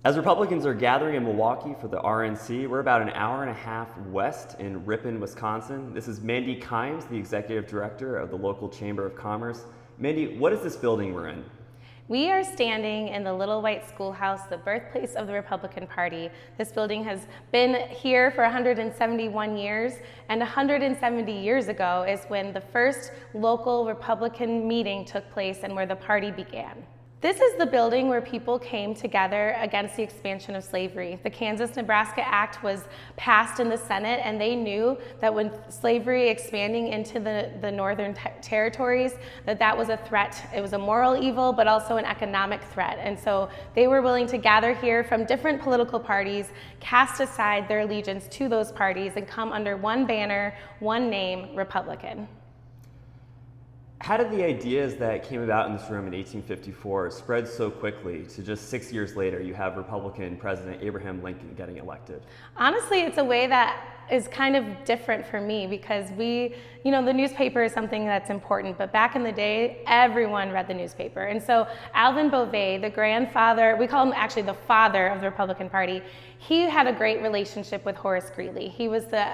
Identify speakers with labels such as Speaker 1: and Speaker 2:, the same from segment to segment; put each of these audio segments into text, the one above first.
Speaker 1: As Republicans are gathering in Milwaukee for the RNC, we're about an hour and a half west in Ripon, Wisconsin. This is Mandy Kimes, the executive director of the local Chamber of Commerce. Mandy, what is this building we're in?
Speaker 2: We are standing in the Little White Schoolhouse, the birthplace of the Republican Party. This building has been here for 171 years, and 170 years ago is when the first local Republican meeting took place and where the party began. This is the building where people came together against the expansion of slavery. The Kansas-Nebraska Act was passed in the Senate, and they knew that when slavery expanding into the northern territories, that was a threat. It was a moral evil, but also an economic threat. And so they were willing to gather here from different political parties, cast aside their allegiance to those parties, and come under one banner, one name, Republican.
Speaker 1: How did the ideas that came about in this room in 1854 spread so quickly to just 6 years later you have Republican President Abraham Lincoln getting elected?
Speaker 2: Honestly, it's a way that is kind of different for me because the newspaper is something that's important, but back in the day, everyone read the newspaper. And so Alvin Beauvais, the grandfather, we call him actually the father of the Republican Party, he had a great relationship with Horace Greeley. He was the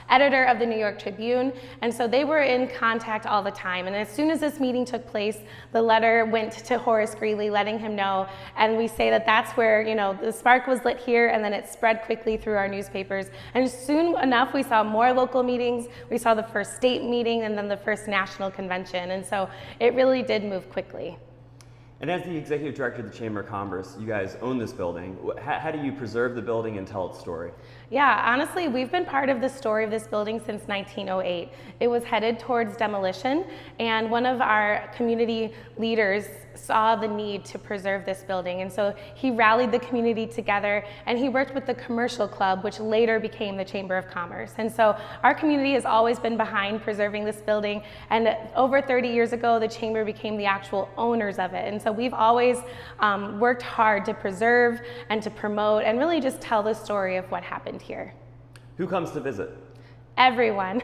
Speaker 2: editor of the New York Tribune, and so they were in contact all the time. And as soon as this meeting took place, the letter went to Horace Greeley letting him know, and we say that that's where the spark was lit here, and then it spread quickly through our newspapers. And soon enough, we saw more local meetings. We saw the first state meeting and then the first national convention. And so it really did move quickly.
Speaker 1: And as the executive director of the Chamber of Commerce, you guys own this building. How do you preserve the building and tell its story?
Speaker 2: Yeah, honestly, we've been part of the story of this building since 1908. It was headed towards demolition, and one of our community leaders saw the need to preserve this building. And so he rallied the community together, and he worked with the commercial club, which later became the Chamber of Commerce. And so our community has always been behind preserving this building. And over 30 years ago, the Chamber became the actual owners of it. And so we've always worked hard to preserve and to promote and really just tell the story of what happened here.
Speaker 1: Who comes to visit?
Speaker 2: Everyone.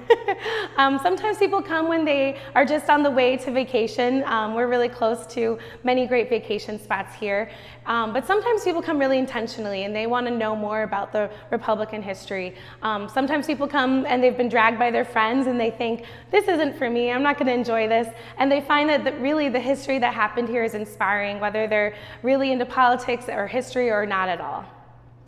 Speaker 2: Sometimes people come when they are just on the way to vacation. We're really close to many great vacation spots here. But sometimes people come really intentionally and they want to know more about the Republican history. Sometimes people come and they've been dragged by their friends and they think, this isn't for me, I'm not going to enjoy this. And they find that really the history that happened here is inspiring, whether they're really into politics or history or not at all.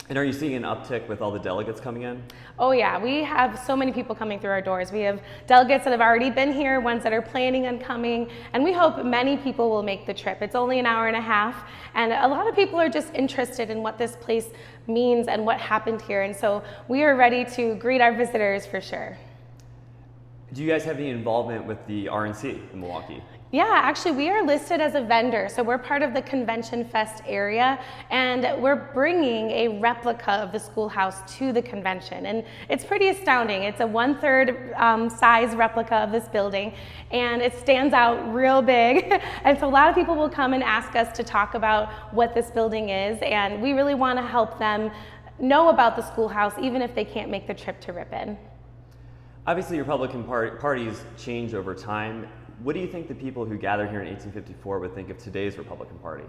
Speaker 1: And are you seeing an uptick with all the delegates coming in?
Speaker 2: Oh yeah, we have so many people coming through our doors. We have delegates that have already been here, ones that are planning on coming, and we hope many people will make the trip. It's only an hour and a half, and a lot of people are just interested in what this place means and what happened here, and so we are ready to greet our visitors for sure.
Speaker 1: Do you guys have any involvement with the RNC in Milwaukee?
Speaker 2: Yeah, actually we are listed as a vendor, so we're part of the Convention Fest area, and we're bringing a replica of the schoolhouse to the convention, and it's pretty astounding. It's a 1/3 size replica of this building, and it stands out real big, and so a lot of people will come and ask us to talk about what this building is, and we really want to help them know about the schoolhouse even if they can't make the trip to Ripon.
Speaker 1: Obviously, Republican parties change over time. What do you think the people who gathered here in 1854 would think of today's Republican Party?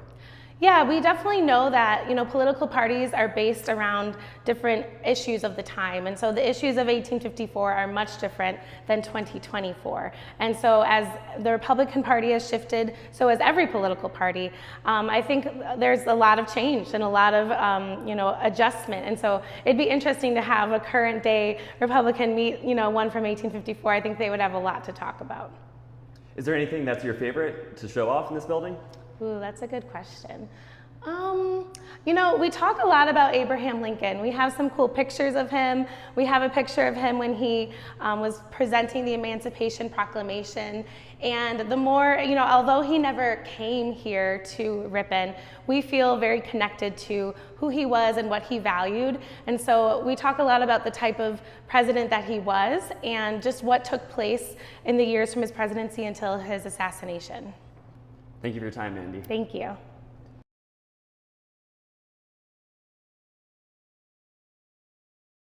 Speaker 2: Yeah, we definitely know that political parties are based around different issues of the time, and so the issues of 1854 are much different than 2024. And so as the Republican Party has shifted, so has every political party. I think there's a lot of change and a lot of adjustment, and so it'd be interesting to have a current day Republican meet one from 1854. I think they would have a lot to talk about.
Speaker 1: Is there anything that's your favorite to show off in this building?
Speaker 2: Ooh, that's a good question. We talk a lot about Abraham Lincoln. We have some cool pictures of him. We have a picture of him when he was presenting the Emancipation Proclamation. And the more, although he never came here to Ripon, we feel very connected to who he was and what he valued. And so we talk a lot about the type of president that he was and just what took place in the years from his presidency until his assassination.
Speaker 1: Thank you for your time, Mandy.
Speaker 2: Thank you.